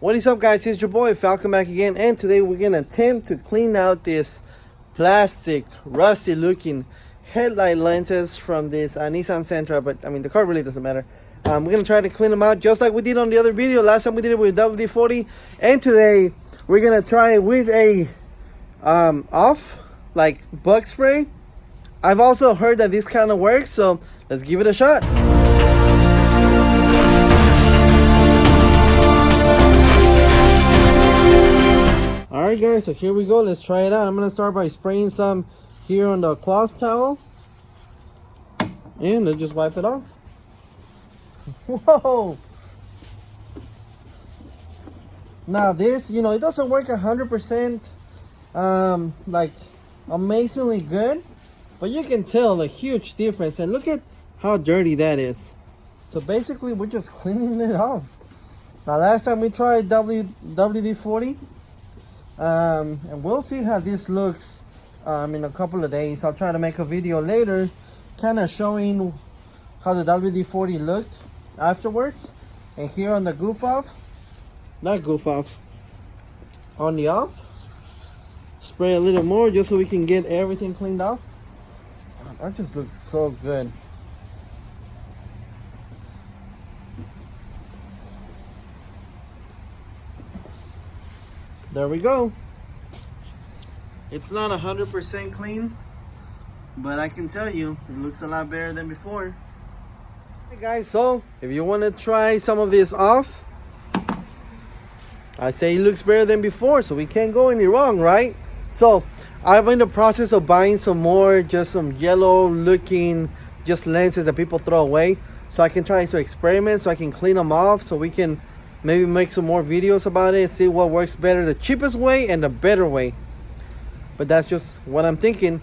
What is up, guys? It's your boy Falcon back again, and today we're gonna attempt to clean out this plastic rusty looking headlight lenses from this Nissan Sentra, but I mean the car really doesn't matter. We're gonna try to clean them out just like we did on the other video. Last time we did it with WD-40, and today we're gonna try it with a off like bug spray. I've also heard that this kind of works, so let's give it a shot. Alright guys, so here we go. Let's try it out. I'm gonna start by spraying some here on the cloth towel, and let's just wipe it off. Whoa! Now this, it doesn't work 100% like amazingly good, but you can tell a huge difference, and look at how dirty that is. So basically we're just cleaning it off. Now last time we tried WD-40, and we'll see how this looks in a couple of days. I'll try to make a video later kind of showing how the WD-40 looked afterwards. And here on the on the off, spray a little more just so we can get everything cleaned off. That just looks so good. There we go. It's not 100% clean, but I can tell you it looks a lot better than before. Hey guys, so if you want to try some of this off, I say it looks better than before, so we can't go any wrong, right? So I'm in the process of buying some more, just some yellow looking just lenses that people throw away, so I can try some experiments, so I can clean them off, so we can maybe make some more videos about it, see what works better, the cheapest way and the better way. But that's just what I'm thinking.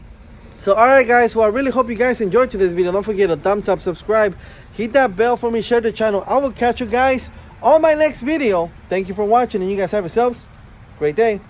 So alright guys, well I really hope you guys enjoyed today's video. Don't forget to thumbs up, subscribe, hit that bell for me, share the channel. I will catch you guys on my next video. Thank you for watching, and you guys have yourselves a great day.